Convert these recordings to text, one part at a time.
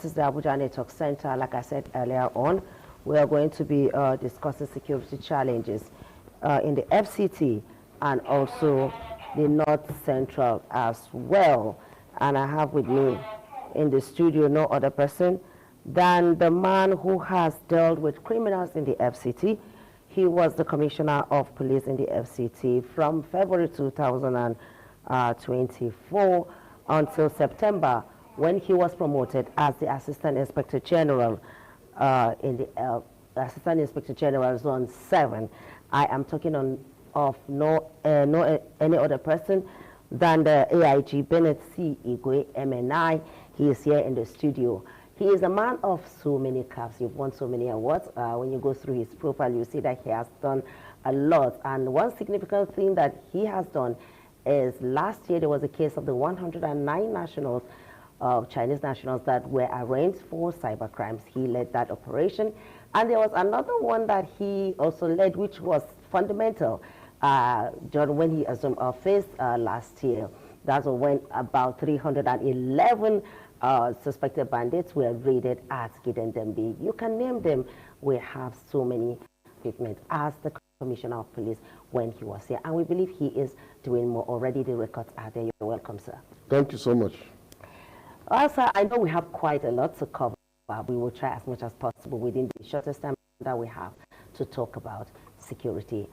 This is the Abuja Network Center. Like I said earlier on, we are going to be discussing security challenges in the FCT and also the North Central as well. And I have with me in the studio no other person than the man who has dealt with criminals in the FCT. He was the Commissioner of Police in the FCT from February 2024 until September, when he was promoted as the Assistant Inspector General in the Assistant Inspector General Zone 7. I am talking of no any other person than the AIG Bennett C. Igwe MNI. He is here in the studio. He is a man of so many caps. You've won so many awards. When you go through his profile, you see that he has done a lot. And one significant thing that he has done is last year there was a case of the 109 nationals, Chinese nationals that were arraigned for cyber crimes. He led that operation. And there was another one that he also led, which was fundamental when he assumed office last year. That's when about 311 suspected bandits were raided at Gidendembi. You can name them. We have so many statements as the Commissioner of Police when he was here. And we believe he is doing more already. The records are there. You're welcome, sir. Thank you so much. Sir, I know we have quite a lot to cover. We will try as much as possible within the shortest time that we have to talk about security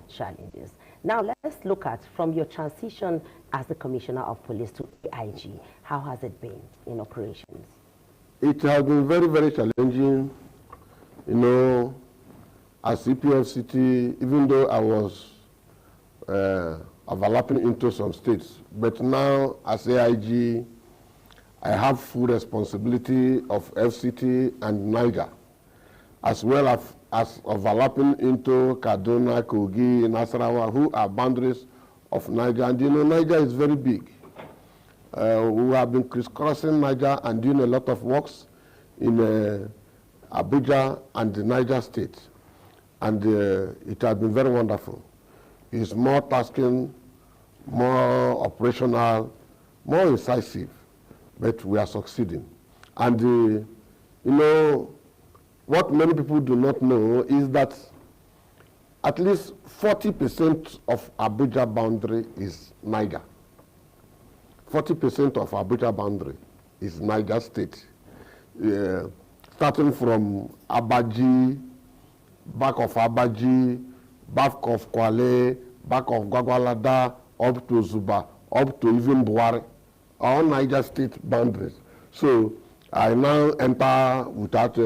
challenges. Now, let's look at from your transition as the Commissioner of Police to AIG. How has it been in operations? It has been very, very challenging. You know, as CPFCT, even though I was overlapping into some states, but now as AIG, I have full responsibility of FCT and Niger, as well as overlapping into Kaduna, Kogi, Nasarawa, who are boundaries of Niger. And you know, Niger is very big. We have been crisscrossing Niger and doing a lot of works in Abuja and the Niger state. And it has been very wonderful. It's more tasking, more operational, more incisive, but we are succeeding. And you know, what many people do not know is that at least 40% of Abuja boundary is Niger. 40% of Abuja boundary is Niger state. Starting from Abaji, back of Abaji, back of Kwale, back of Gwagwalada, up to Zuba, up to even Buhari, all Niger state boundaries. So I now enter without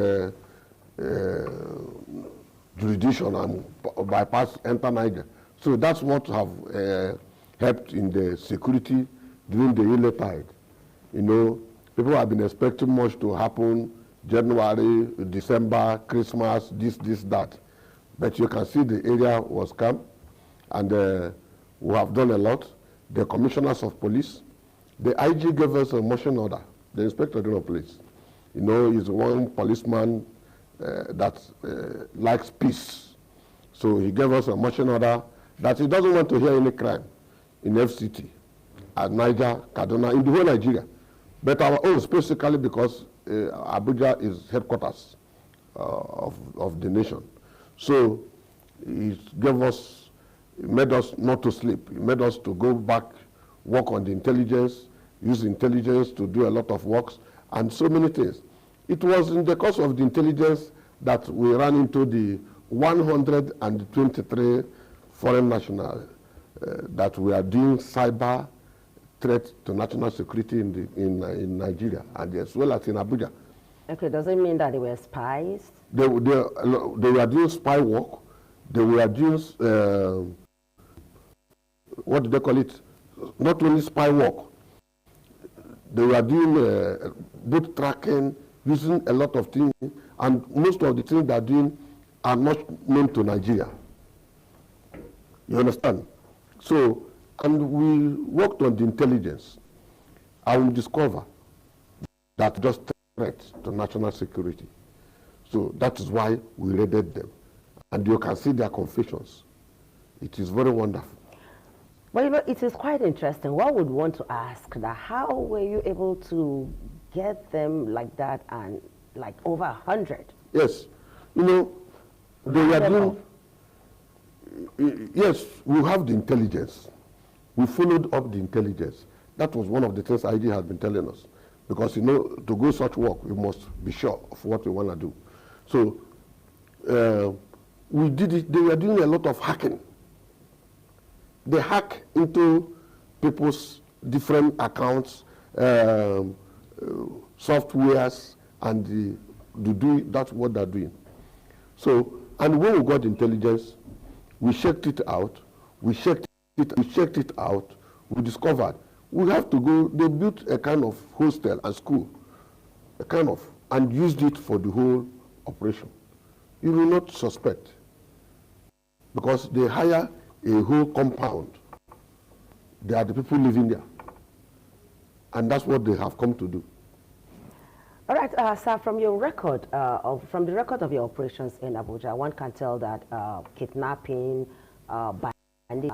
jurisdiction and bypass, enter Niger. So that's what have helped in the security during the Ile tide. You know, people have been expecting much to happen, January, December, Christmas, this, that. But you can see the area was calm, and we have done a lot. The commissioners of police, the IG gave us a motion order, the Inspector General of Police. You know, he's one policeman that likes peace. So he gave us a motion order that he doesn't want to hear any crime in FCT, at Niger, Kaduna, in the whole Nigeria. But our own, specifically because Abuja is headquarters of the nation. So he gave us, he made us not to sleep. He made us to go back, work on the intelligence, use intelligence to do a lot of works, and so many things. It was in the course of the intelligence that we ran into the 123 foreign nationals that we are doing cyber threat to national security in Nigeria, and as well as in Abuja. Okay, does it mean that they were spies? They were doing spy work. They were doing, what do they call it? Not only spy work. They were doing boot tracking, using a lot of things, and most of the things they are doing are not known to Nigeria. You understand? So, and we worked on the intelligence, and we discover that just threat to national security. So that is why we raided them. And you can see their confessions. It is very wonderful. Well, you know, it is quite interesting. One would want to ask that how were you able to get them like that and like over 100? Yes. You know, they were doing, yes, we have the intelligence. We followed up the intelligence. That was one of the things AIG has been telling us. Because, you know, to go such work, we must be sure of what we want to do. So, we did it. They were doing a lot of hacking. They hack into people's different accounts, softwares, and that's what they're doing. So, and when we got intelligence, we checked it out, we checked it out, we discovered we have to go. They built a kind of hostel and school, and used it for the whole operation. You will not suspect, because they hire a whole compound. They are the people living there, and that's what they have come to do. All right, sir, from your record, from the record of your operations in Abuja, one can tell that kidnapping bandit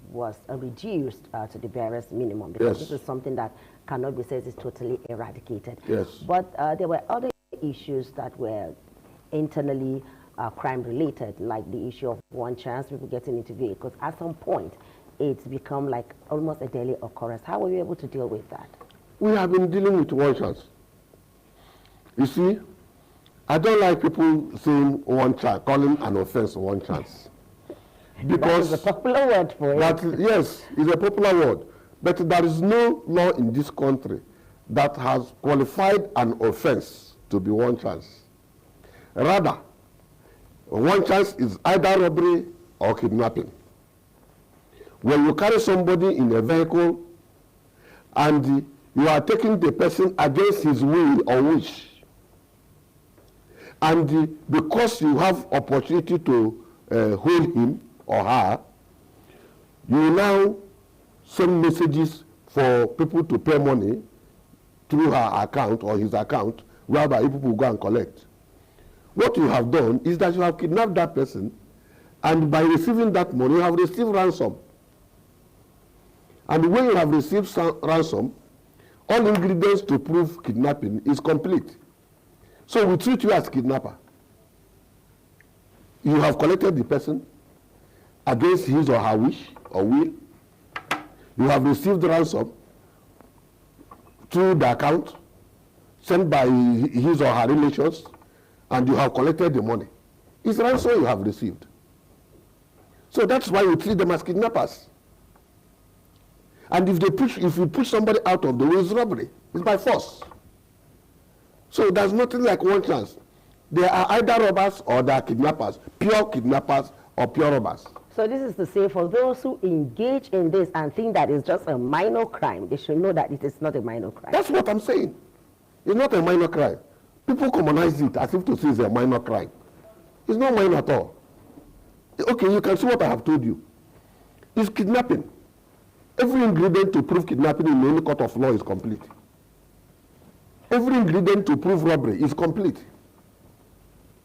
was reduced to the barest minimum, because this is something that cannot be said is totally eradicated. Yes. But there were other issues that were internally crime-related, like the issue of one chance, people getting into vehicles. At some point, it's become like almost a daily occurrence. How were you able to deal with that? We have been dealing with one chance. You see, I don't like people saying one chance, calling an offense one chance. Because that is a popular word for it. Yes, it's a popular word. But there is no law in this country that has qualified an offense to be one chance. Rather, one chance is either robbery or kidnapping. When you carry somebody in a vehicle and you are taking the person against his will or wish, and because you have opportunity to hold him or her, you will now send messages for people to pay money through her account or his account, whereby people will go and collect. What you have done is that you have kidnapped that person, and by receiving that money, you have received ransom. And when you have received ransom, all ingredients to prove kidnapping is complete. So we treat you as kidnapper. You have collected the person against his or her wish or will. You have received ransom through the account sent by his or her relations, and you have collected the money. It's ransom you have received. So that's why we treat them as kidnappers. And if you push somebody out of the way, it's robbery. It's by force. So there's nothing like one chance. They are either robbers or they are kidnappers, pure kidnappers or pure robbers. So this is to say, for those who engage in this and think that it's just a minor crime, they should know that it is not a minor crime. That's what I'm saying. It's not a minor crime. People commonize it as if to say it's a minor crime. It's not minor at all. Okay, you can see what I have told you. It's kidnapping. Every ingredient to prove kidnapping in any court of law is complete. Every ingredient to prove robbery is complete.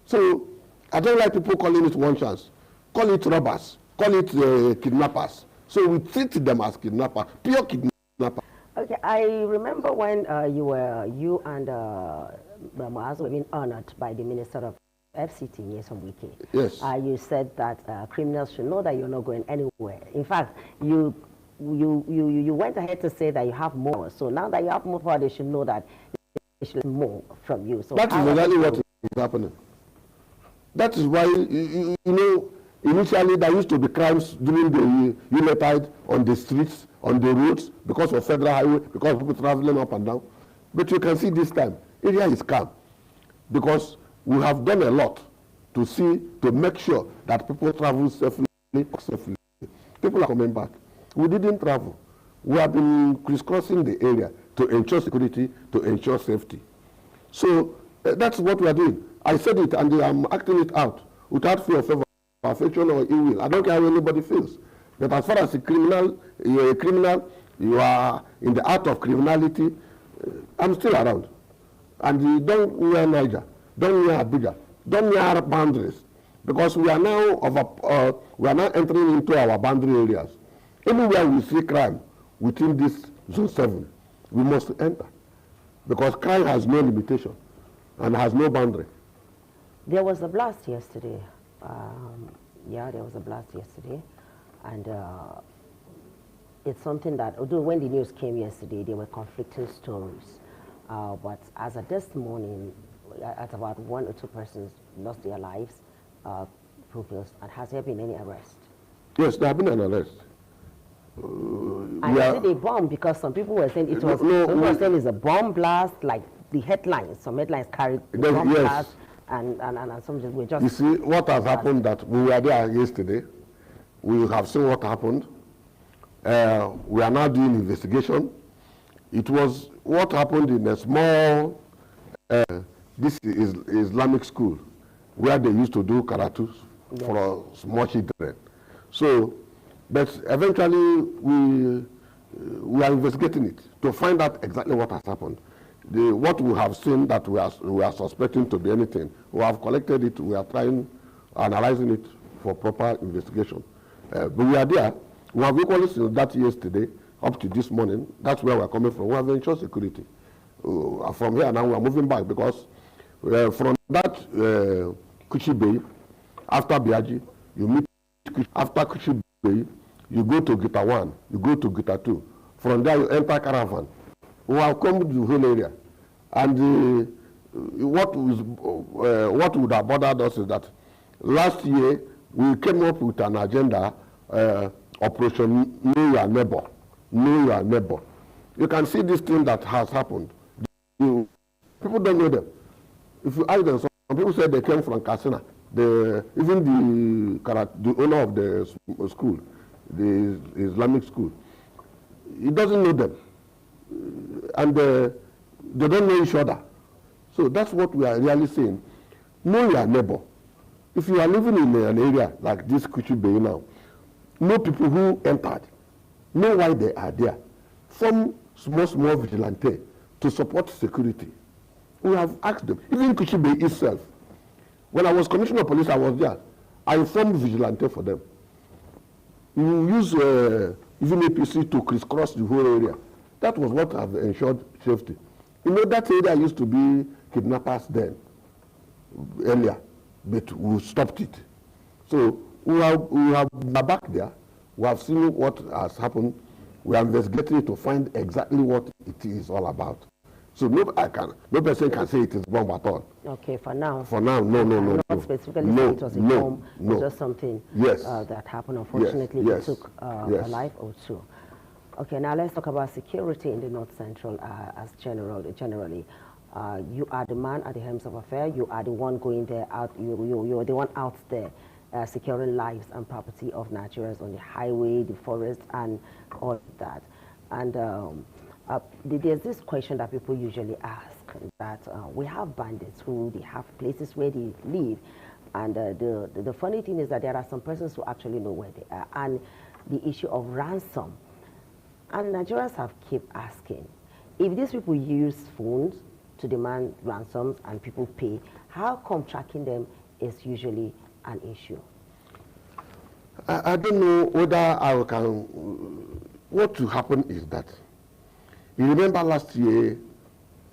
So I don't like people calling it one chance. Call it robbers. Call it kidnappers. So we treat them as kidnappers, pure kidnappers. Okay, I remember when you and Muaz were being honored by the Minister of FCT, Nyesom Wike. Yes. You said that criminals should know that you're not going anywhere. In fact, you went ahead to say that you have more. So now that you have more power, they should know that they should more from you. So that is exactly what is happening. That is why, you know, initially there used to be crimes during the Unitide on the streets, on the roads, because of federal highway, because of people traveling up and down. But you can see this time, area is calm, because we have done a lot to make sure that people travel safely. People are coming back. We didn't travel. We have been crisscrossing the area to ensure security, to ensure safety. So that's what we are doing. I said it and I'm acting it out without fear of affection or ill will. I don't care how anybody feels. But as far as a criminal, you're a criminal, you are in the art of criminality, I'm still around. And you don't near Niger, don't near Abuja, don't near our boundaries. Because we are now entering into our boundary areas. Anywhere we see crime within this zone 7, we must enter. because crime has no limitation and has no boundary. There was a blast yesterday. Yeah, there was a blast yesterday. And it's something that, although when the news came yesterday, there were conflicting stories. But as of this morning, at about 1 or 2 persons lost their lives, pupils, and has there been any arrest? Yes, there have been an arrest. And is it a bomb? Because some people were saying it was, some people were saying it's a bomb blast, like the headlines. Some headlines carried the bomb blast, and some just were just... You see, what has happened that we were there yesterday. We have seen what happened. We are now doing investigation. It was what happened in a small, this is Islamic school, where they used to do karatus for small children. So, but eventually we are investigating it to find out exactly what has happened. What we have seen that we are suspecting to be anything, we have collected it, we are analyzing it for proper investigation. But we are there. We have equally seen that yesterday up to this morning. That's where we are coming from. We have ensured security. From here now we are moving back because from that Kuchi Bay, after Biaji, you meet after Kuchi Bay, you go to Gita 1, you go to Gita 2. From there you enter Caravan. We have come to the whole area. And what would have bothered us is that last year we came up with an agenda, Operation Know Your Neighbor. Know Your Neighbor. You can see this thing that has happened. People don't know them. If you ask them, some people say they came from Katsina. Even the owner of the school, the Islamic school, he doesn't know them. And they don't know each other. So that's what we are really saying. Know your neighbor. If you are living in an area like this Kuchi Bay now, know people who entered, know why they are there. Form small vigilante to support security. We have asked them, even Kuchi Bay itself. When I was commissioner of police, I was there. I formed vigilante for them. You use even APC to crisscross the whole area. That was what have ensured safety. You know, that area used to be kidnappers then, earlier, but we stopped it. So we are back there. We have seen what has happened. We are investigating to find exactly what it is all about. So no person can say it is bomb at all. Okay, for now. For now, no. Not specifically say it was a bomb. It was just something that happened. Unfortunately, it took a life or two. Okay, now let's talk about security in the North Central as generally. You are the man at the helm of affairs. You are the one going there out. You are the one out there securing lives and property of Nigerians on the highway, the forest, and all of that. And there's this question that people usually ask that we have bandits who they have places where they live, and the funny thing is that there are some persons who actually know where they are, and the issue of ransom. And Nigerians have kept asking, if these people use phones to demand ransoms and people pay, how come tracking them is usually an issue? I don't know whether I can... What will happen is that, you remember last year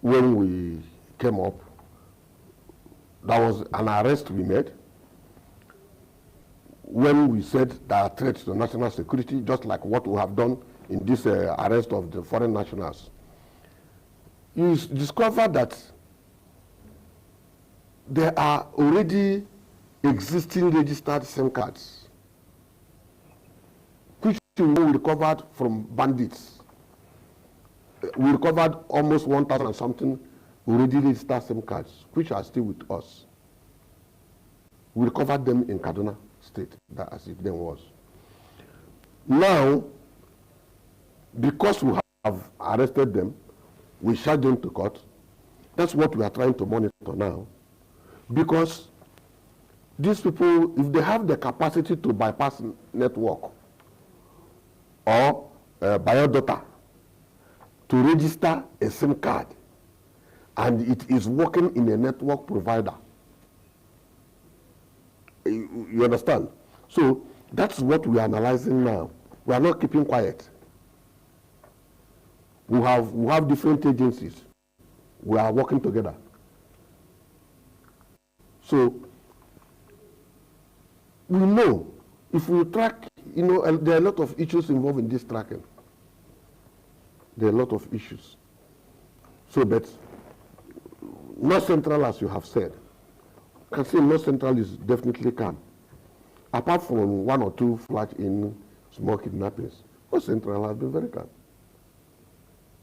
when we came up, there was an arrest we made when we said there are threats to national security, just like what we have done in this arrest of the foreign nationals. You discover that there are already existing registered SIM cards, which we recovered from bandits. We recovered almost 1,000 and something already registered SIM cards, which are still with us. We recovered them in Kaduna State, that as it then was. Now, because we have arrested them, we charge them to court. That's what we are trying to monitor now. Because these people, if they have the capacity to bypass network or biodata to register a SIM card, and it is working in a network provider, you understand? So that's what we are analyzing now. We are not keeping quiet. We have different agencies we are working together. So we know if we track, there are a lot of issues involved in this tracking. There are a lot of issues. So, but North Central, as you have said, I can say North Central is definitely calm. Apart from one or two flash in small kidnappings, North Central has been very calm.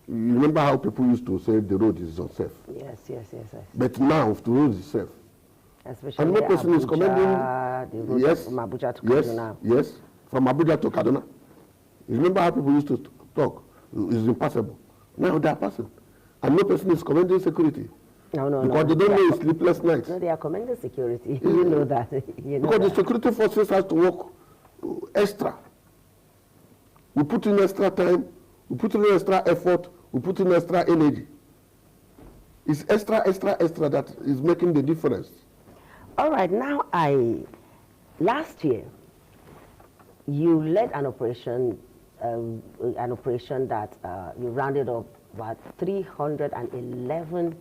You remember how people used to say the road is unsafe? Yes. But now the road is safe. Especially and no person is commending. The road Yes, from Abuja to Kaduna. Yes, from Abuja to Kaduna. You remember how people used to talk? It's impassable. Now they are passing. And no person is commending security. No. Because they don't know it's sleepless nights. No, they are commending security. You know that. Because the security forces have to work extra. We put in extra time, we put in extra effort, we put in extra energy. It's extra that is making the difference. All right, now last year, you led an operation that you rounded up about 311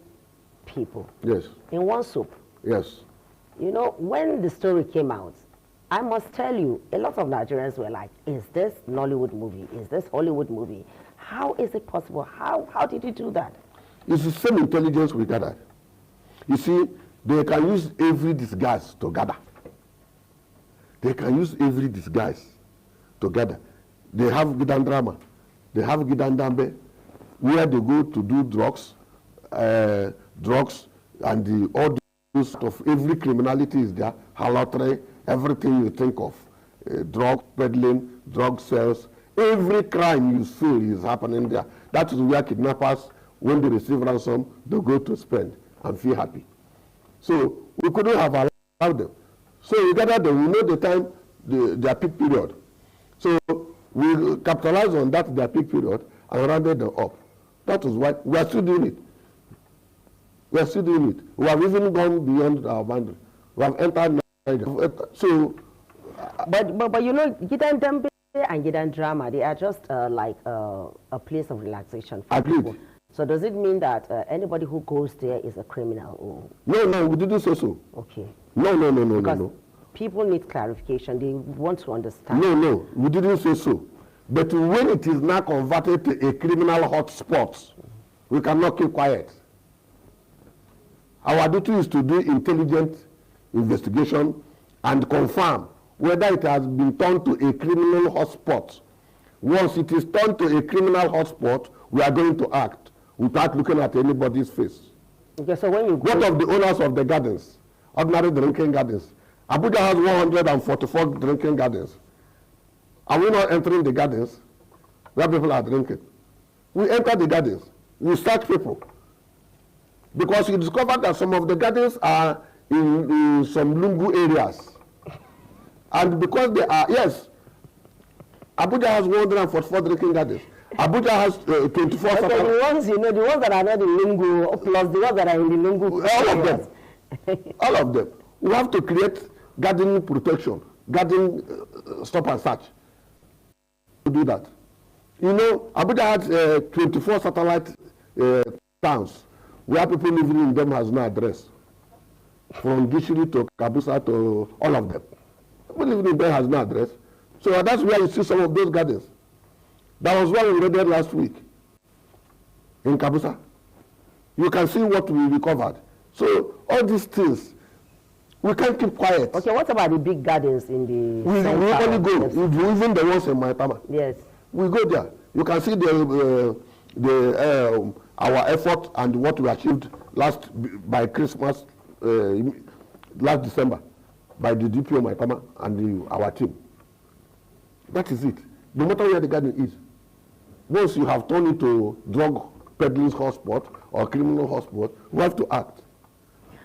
people. Yes. In one soup. Yes. When the story came out, I must tell you, a lot of Nigerians were like, is this Nollywood movie? Is this Hollywood movie? How is it possible? How did you do that? It's the same intelligence we gathered. You see, they can use every disguise to gather. They can use every disguise to gather. They have Gidan Drama. They have Gidan Dambe, where they go to do drugs, and all those of every criminality is there, halotry, everything you think of, drug peddling, drug sales, every crime you see is happening there. That is where kidnappers, when they receive ransom, they go to spend and feel happy. So we couldn't have allowed them. So we gathered them, we know the time, their peak period. So we capitalized on that, their peak period, and rounded them up. That is why we are still doing it. We are still doing it. We have even gone beyond our boundary. We have entered Nigeria. So, but Gidan Dambe and Gidan Drama, they are just like a place of relaxation for people. So does it mean that anybody who goes there is a criminal? Or? No, we didn't say so. Okay. No. People need clarification. They want to understand. No, we didn't say so. But when it is now converted to a criminal hotspot, we cannot keep quiet. Our duty is to do intelligent investigation and confirm whether it has been turned to a criminal hotspot. Once it is turned to a criminal hotspot, we are going to act without looking at anybody's face. Okay, so when you go... What of the owners of the gardens, ordinary drinking gardens? Abuja has 144 drinking gardens. Are we not entering the gardens where people are drinking? We enter the gardens. We search people. Because you discover that some of the gardens are in some lungu areas. And because they are, yes, Abuja has 144 drinking gardens. Abuja has 24. Okay, the ones that are not in Lungu, plus the ones that are in the Lungu. All of them. All of them. We have to create garden protection, garden stop and search to do that. Abuja has 24 satellite towns where people living in them has no address. From Gishiri to Kabusa to all of them. People living in them has no address. So that's where you see some of those gardens. That was what we raided last week in Kabusa. You can see what we recovered. So all these things, we can't keep quiet. Okay, what about the big gardens in the We only go, even the ones in Maitama. Yes. We go there. You can see our effort and what we achieved by Christmas, last December, by the DPO Maitama and our team. That is it. No matter where the garden is. Once you have turned into drug peddling hotspot or criminal hotspot, we have to act.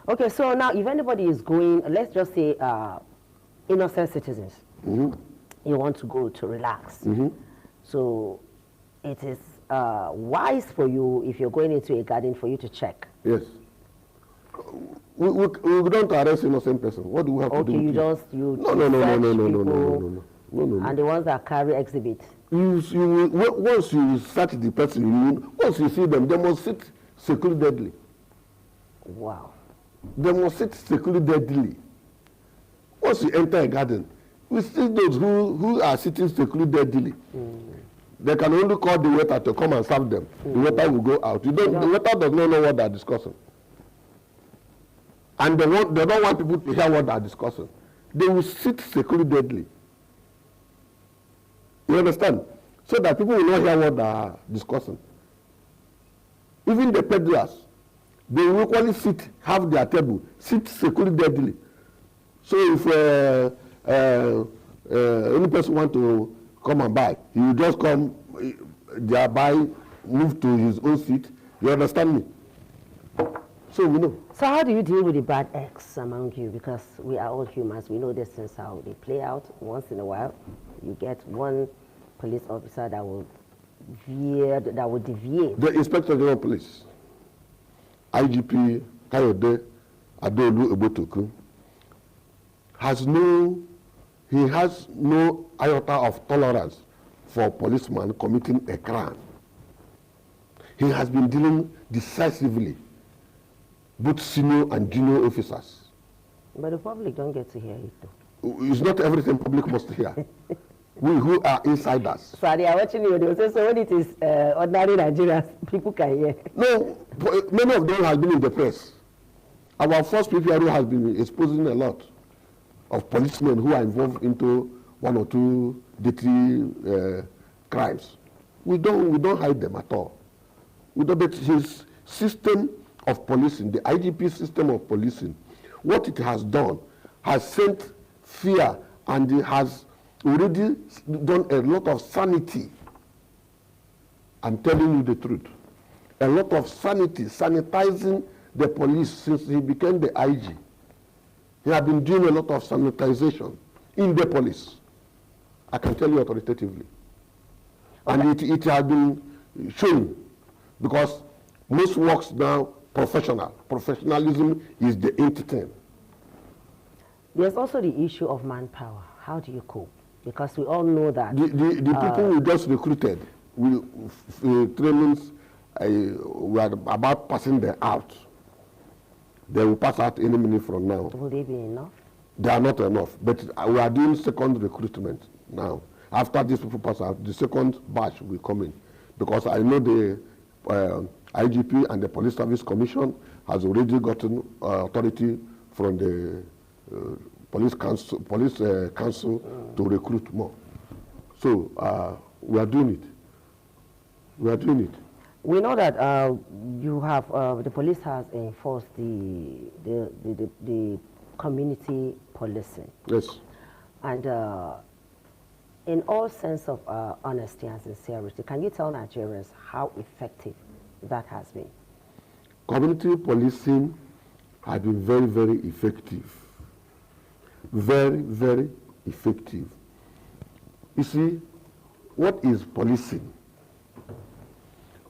Okay, so now if anybody is going, let's just say innocent citizens, you want to go to relax. So it is wise for you, if you're going into a garden, for you to check. Yes. We don't arrest innocent person. What do we have to do? Okay, No. And the ones that carry exhibits. Once you search the person, once you see them, they must sit secludedly. Wow. They must sit securely deadly. Once you enter a garden, we see those who are sitting securely deadly. They can only call the waiter to come and serve them. The waiter will go out. The waiter does not know what they are discussing. And they don't want people to hear what they are discussing. They will sit securely deadly. You understand? So that people will not hear what they are discussing. Even the peddlers, they will equally sit, have their table, sit securely deadly. So if any person want to come and buy, he will just come, thereby move to his own seat. You understand me? So we know. So how do you deal with the bad eggs among you? Because we are all humans. We know this is how they play out. Once in a while, you get one police officer that will deviate. The Inspector General of Police, IGP Kayode Adolu Ebotoku, has no iota of tolerance for policemen committing a crime. He has been dealing decisively, both senior and junior officers. But the public don't get to hear it though. It's not everything public must hear. We who are insiders. So they are watching you, they will say, so when it is ordinary Nigerians, people can hear. No, many of them have been in the press. Our first PPRO has been exposing a lot of policemen who are involved into one or two dirty crimes. We don't hide them at all. But his system of policing, the IGP system of policing, what it has done has sent fear, and it has already done a lot of sanity. I'm telling you the truth. A lot of sanity, sanitizing the police since he became the IG. He has been doing a lot of sanitization in the police. I can tell you authoritatively. Okay. And it has been shown, because most works now professional. Professionalism is the entity. There's also the issue of manpower. How do you cope? Because we all know that the people we just recruited, trainings, we are about passing them out. They will pass out any minute from now. Will they be enough? They are not enough, but we are doing second recruitment now. After these people pass out, the second batch will come in, because I know the IGP and the Police Service Commission has already gotten authority from the Police Council to recruit more. So we are doing it. We are doing it. We know that you have the police has enforced the community policing. Yes. And in all sense of honesty and sincerity, can you tell Nigerians how effective that has been? Community policing has been very, very effective. Very, very effective. You see, what is policing?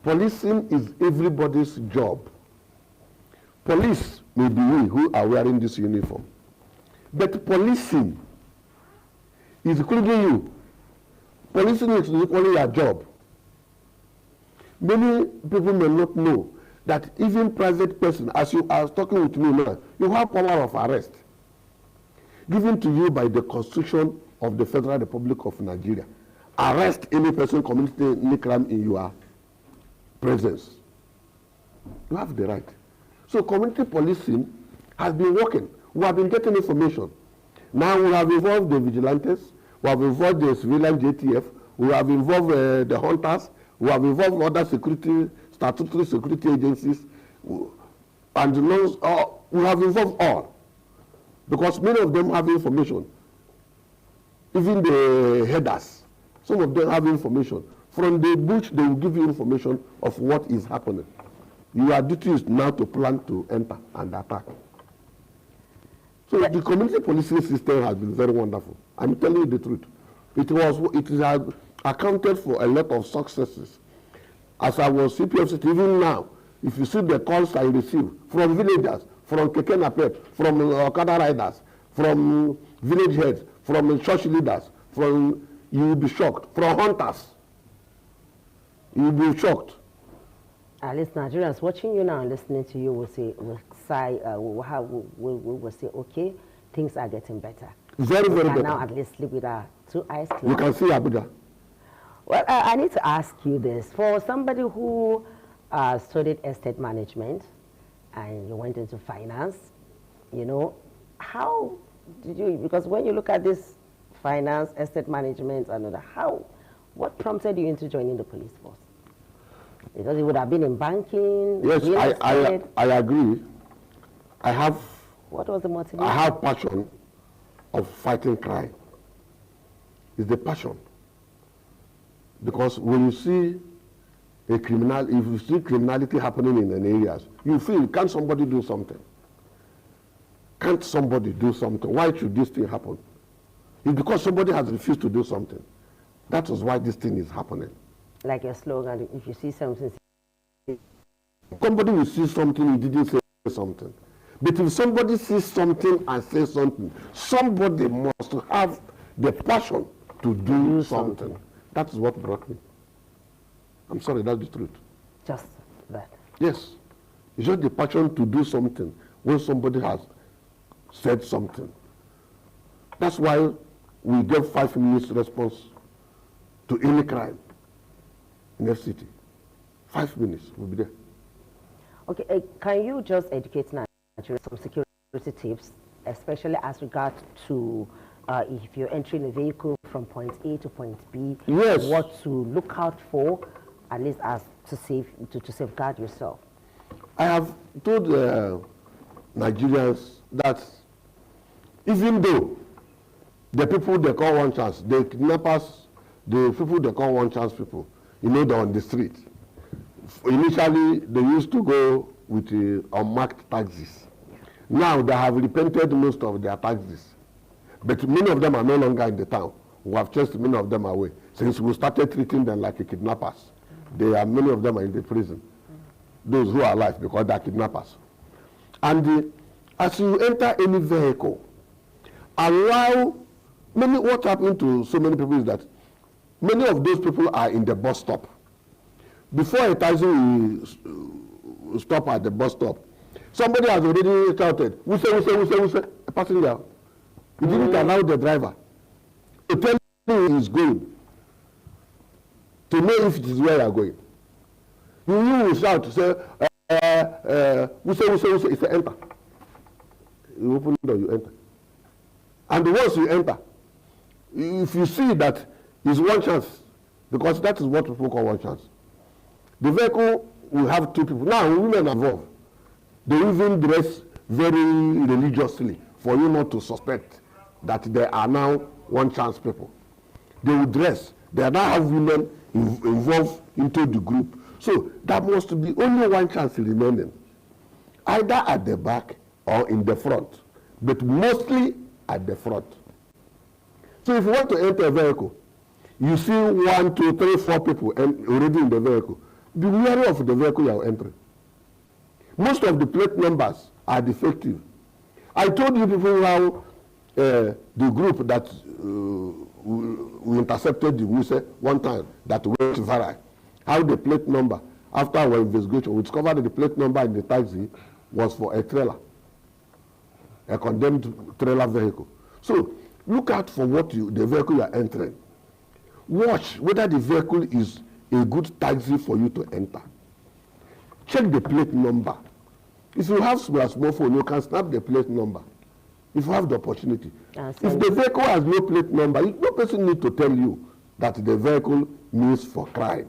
Policing is everybody's job. Police may be we who are wearing this uniform. But policing is including you. Policing is equally your job. Many people may not know that even private person, as you are talking with me now, you have power of arrest given to you by the Constitution of the Federal Republic of Nigeria. Arrest any person committing any crime in your presence. You have the right. So community policing has been working. We have been getting information. Now we have involved the vigilantes, we have involved the civilian JTF, we have involved the hunters, we have involved other statutory security agencies, and we have involved all. Because many of them have information. Even the headers, some of them have information. From the bush, they will give you information of what is happening. Your duty is now to plan to enter and attack. So the community policing system has been very wonderful. I'm telling you the truth. It has accounted for a lot of successes. As I was CPFCT, even now, if you see the calls I receive from villagers, from Keke Napep, from Okada riders, from village heads, from church leaders, you will be shocked. From hunters, you will be shocked. At least Nigerians watching you now and listening to you will side, we will say, okay, things are getting better. Very, very better. Now at least sleep with our 2 eyes closed. You can see Abuja. Well, I need to ask you this. For somebody who studied estate management and you went into finance, you know, how did you, because when you look at this finance, estate management, and what prompted you into joining the police force? Because it would have been in banking. Yes, I agree. What was the motivation? I have passion of fighting crime. It's the passion. Because when you see if you see criminality happening in an area, you feel, can't somebody do something? Can't somebody do something? Why should this thing happen? It's because somebody has refused to do something. That is why this thing is happening. Like your slogan, if you see something. Somebody will see something, he didn't say something. But if somebody sees something and says something, somebody must have the passion to do something. That is what brought me. I'm sorry, that's the truth. Just that. Yes. It's just the passion to do something when somebody has said something. That's why we give 5 minutes response to any crime in FCT. 5 minutes, we'll be there. Okay, can you just educate Nigerians some security tips, especially as regards to if you're entering a vehicle from point A to point B, yes, what to look out for, at least as to safeguard yourself? I have told Nigerians that even though the people they call one chance, the kidnappers, the people they call one chance people, you know, they're on the street. Initially, they used to go with unmarked taxis. Now they have repented most of their taxis. But many of them are no longer in the town. We have chased many of them away. Since we started treating them like kidnappers, many of them are in the prison. Those who are alive, because they are kidnappers. And as you enter any vehicle, what happened to so many people is that many of those people are in the bus stop. Before a taxi will stop at the bus stop, somebody has already shouted, "Wuse, a passenger." He didn't allow the driver to tell him he is going, to know if it is where you are going. You will shout, say, "Wuse," it's enter. You open the door, you enter. And once you enter, if you see that it's one chance, because that is what people call one chance, the vehicle will have 2 people. Now, women are involved. They even dress very religiously for you not to suspect that they are now one chance people. They will dress. They now have women involved into the group. So that must be only one chance remaining, either at the back or in the front, but mostly at the front. So if you want to enter a vehicle, you see 1, 2, 3, 4 people already in the vehicle, be wary of the vehicle you are entering. Most of the plate numbers are defective. I told you people how the group that we intercepted the Wuse one time that went viral, how the plate number, after our investigation, we discovered that the plate number in the taxi was for a trailer, a condemned trailer vehicle. So look out for the vehicle you are entering. Watch whether the vehicle is a good taxi for you to enter. Check the plate number. If you have small phone, you can snap the plate number if you have the opportunity. If the vehicle has no plate number, no person needs to tell you that the vehicle means for crime.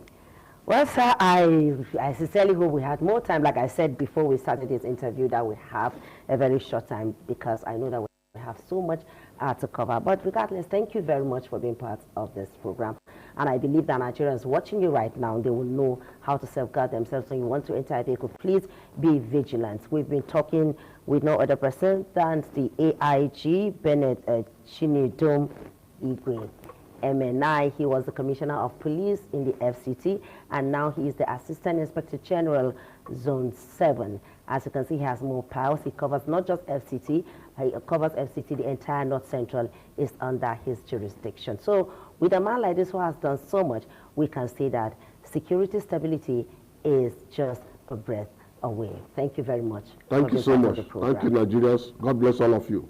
Well, sir, I sincerely hope we had more time. Like I said before we started this interview, that we have a very short time, because I know that we have so much to cover. But regardless, thank you very much for being part of this program. And I believe that Nigerians watching you right now, they will know how to safeguard themselves. So you want to enter a vehicle, please be vigilant. We've been talking with no other person than the AIG, Bennett Chinidum Igwe. MNI. He was the Commissioner of Police in the FCT, and now he is the Assistant Inspector General, Zone 7. As you can see, he has more powers. He covers not just FCT, he covers FCT, the entire North Central is under his jurisdiction. So with a man like this who has done so much, we can say that security stability is just a breath away. Thank you very much. Thank you so much. Thank you, Nigerians. God bless all of you.